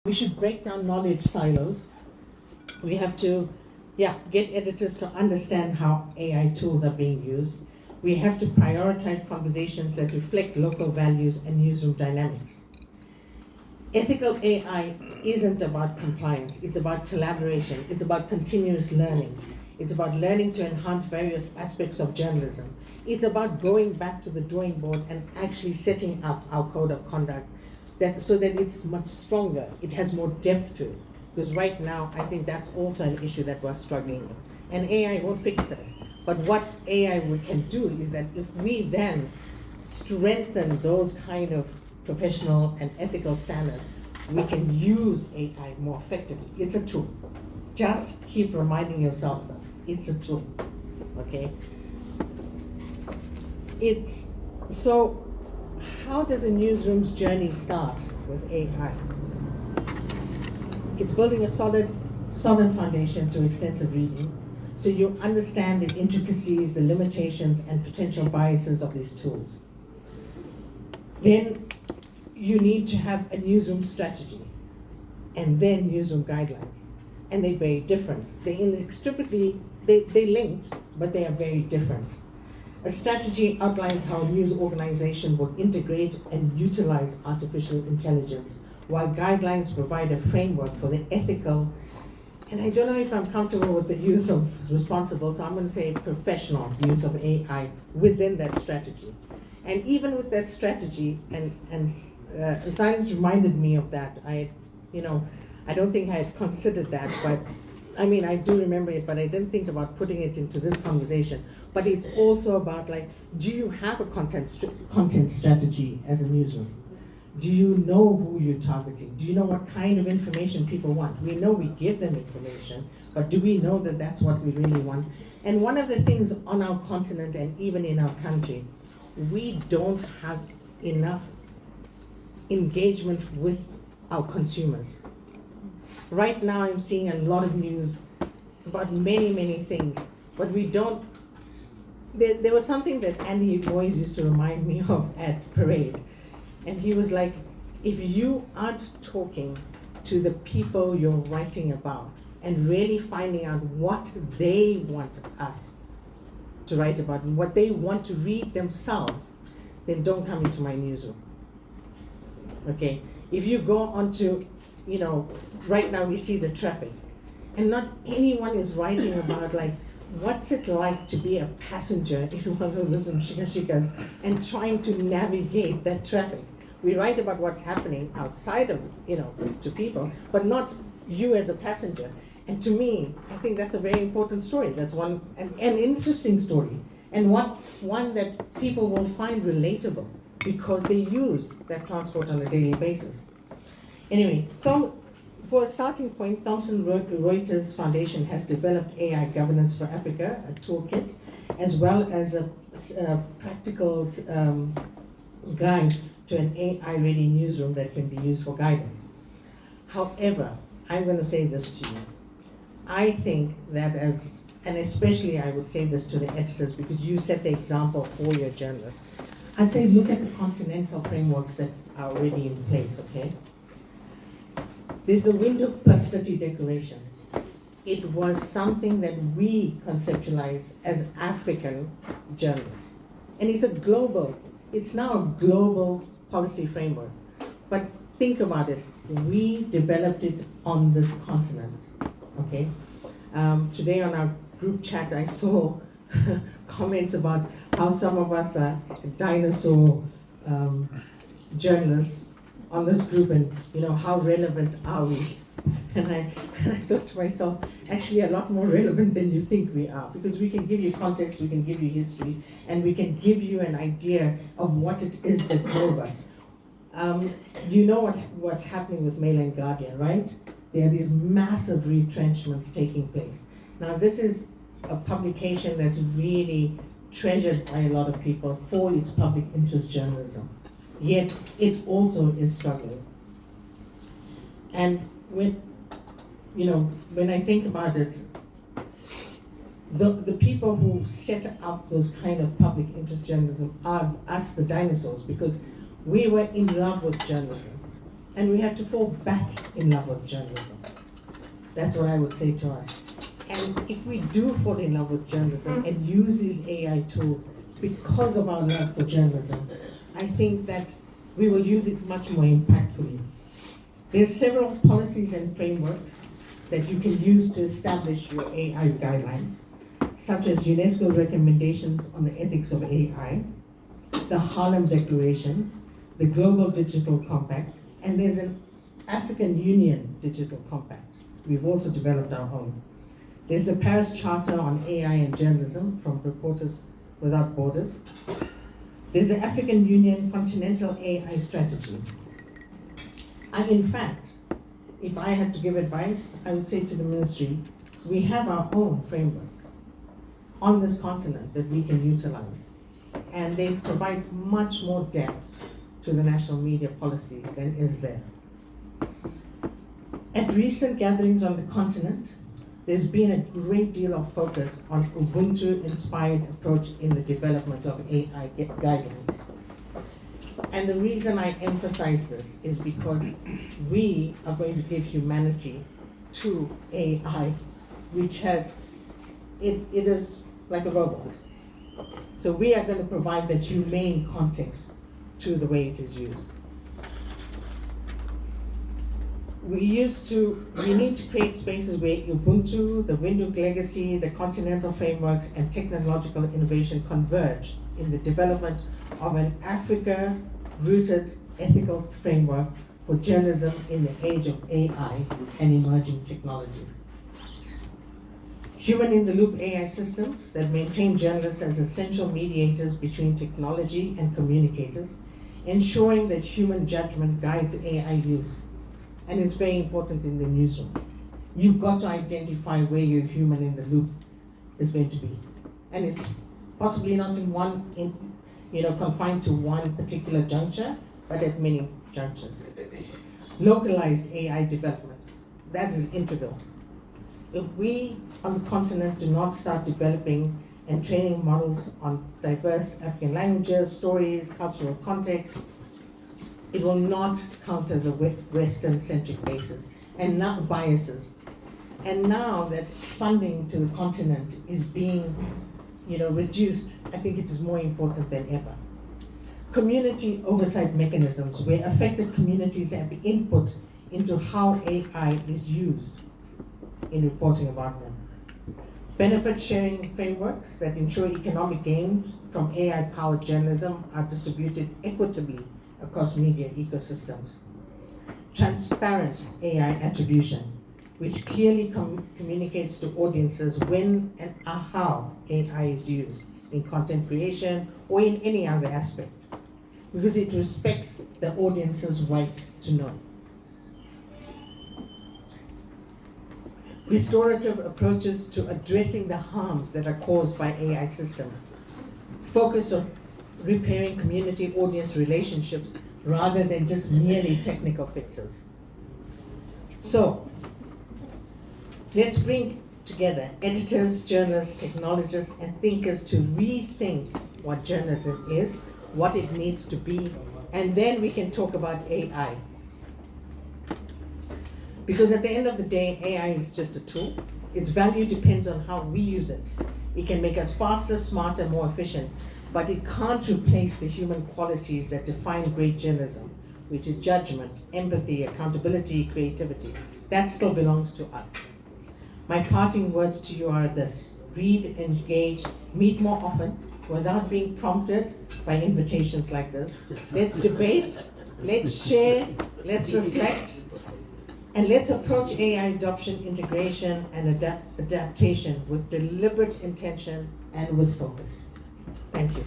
We should break down knowledge silos. We have to, get editors to understand how AI tools are being used. We have to prioritize conversations that reflect local values and newsroom dynamics. Ethical AI isn't about compliance, it's about collaboration, it's about continuous learning. It's about learning to enhance various aspects of journalism. It's about going back to the drawing board and actually setting up our code of conduct so that it's much stronger, it has more depth to it. Because right now, I think that's also an issue that we're struggling with. And AI won't fix that. But what AI can do is that if we then strengthen those kind of professional and ethical standards, we can use AI more effectively. It's a tool. Just keep reminding yourself that it's a tool, okay? So how does a newsroom's journey start with AI? It's building a solid foundation through extensive reading, so you understand the intricacies, the limitations, and potential biases of these tools. Then you need to have a newsroom strategy, and then newsroom guidelines. And they're very different. They're linked, but they are very different. A strategy outlines how a news organization will integrate and utilize artificial intelligence, while guidelines provide a framework for the ethical, and I don't know if I'm comfortable with the use of responsible, so I'm going to say professional use of AI within that strategy. And even with that strategy, and science reminded me of that. I don't think I had considered that, but I mean, I do remember it, but I didn't think about putting it into this conversation. But it's also about, like, do you have a content strategy as a newsroom? Do you know who you're targeting? Do you know what kind of information people want? We know we give them information, but do we know that that's what we really want? And one of the things on our continent and even in our country, we don't have enough engagement with our consumers. Right now I'm seeing a lot of news about many, many things, but we don't. There was something that Andy Boyes used to remind me of at Parade. And he was like, if you aren't talking to the people you're writing about and really finding out what they want us to write about and what they want to read themselves, then don't come into my newsroom. Okay? If you go onto, right now we see the traffic, and not anyone is writing about, like, what's it like to be a passenger in one of those shika-shikas and trying to navigate that traffic. We write about what's happening outside of, to people, but not you as a passenger. And to me, I think that's a very important story. That's an interesting story, and one that people will find relatable because they use that transport on a daily basis. Anyway, for a starting point, Thomson Reuters Foundation has developed AI Governance for Africa, a toolkit, as well as a practical guide to an AI-ready newsroom that can be used for guidance. However, I'm going to say this to you. I think that and especially I would say this to the editors because you set the example for your journalists. I'd say look at the continental frameworks that are already in place, okay? There's a window plus 30 declaration. It was something that we conceptualized as African journalists. And it's now a global policy framework. But think about it, we developed it on this continent, okay? Today on our group chat, I saw comments about how some of us are dinosaur journalists on this group, and how relevant are we? And I thought to myself, actually a lot more relevant than you think we are, because we can give you context, we can give you history, and we can give you an idea of what it is that drove us. You know what's happening with Mail and Guardian, right? There are these massive retrenchments taking place. Now this is a publication that's really treasured by a lot of people for its public interest journalism. Yet it also is struggling. And when I think about it, the people who set up those kind of public interest journalism are us, the dinosaurs, because we were in love with journalism. and we have to fall back in love with journalism. That's what I would say to us. And if we do fall in love with journalism and use these AI tools because of our love for journalism, I think that we will use it much more impactfully. There's several policies and frameworks that you can use to establish your AI guidelines, such as UNESCO recommendations on the ethics of AI, the Harlem Declaration, the Global Digital Compact, and there's an African Union Digital Compact. We've also developed our own. There's the Paris Charter on AI and Journalism from Reporters Without Borders. There's the African Union Continental AI Strategy. And in fact, if I had to give advice, I would say to the ministry, we have our own frameworks on this continent that we can utilize. And they provide much more depth to the national media policy than is there. At recent gatherings on the continent, there's been a great deal of focus on Ubuntu-inspired approach in the development of AI guidelines. And the reason I emphasize this is because we are going to give humanity to AI, which has, it is like a robot. So we are going to provide that humane context to the way it is used. We need to create spaces where Ubuntu, the Windhoek legacy, the continental frameworks, and technological innovation converge in the development of an Africa-rooted ethical framework for journalism in the age of AI and emerging technologies. Human-in-the-loop AI systems that maintain journalists as essential mediators between technology and communicators, ensuring that human judgment guides AI use. And it's very important in the newsroom. You've got to identify where your human in the loop is going to be. And it's possibly not confined to one particular juncture, but at many junctures. Localized AI development, that is integral. If we on the continent do not start developing and training models on diverse African languages, stories, cultural context, it will not counter the Western-centric basis and not biases. And now that funding to the continent is being, reduced, I think it is more important than ever. Community oversight mechanisms where affected communities have input into how AI is used in reporting about them. Benefit sharing frameworks that ensure economic gains from AI-powered journalism are distributed equitably across media ecosystems. Transparent AI attribution, which clearly communicates to audiences when and how AI is used in content creation or in any other aspect, because it respects the audience's right to know. Restorative approaches to addressing the harms that are caused by AI systems, focus on repairing community-audience relationships rather than just merely technical fixes. So, let's bring together editors, journalists, technologists, and thinkers to rethink what journalism is, what it needs to be, and then we can talk about AI. Because at the end of the day, AI is just a tool. Its value depends on how we use it. It can make us faster, smarter, more efficient, but it can't replace the human qualities that define great journalism, which is judgment, empathy, accountability, creativity. That still belongs to us. My parting words to you are this: read, engage, meet more often without being prompted by invitations like this. Let's debate, let's share, let's reflect, and let's approach AI adoption, integration, and adaptation with deliberate intention and with focus. Thank you.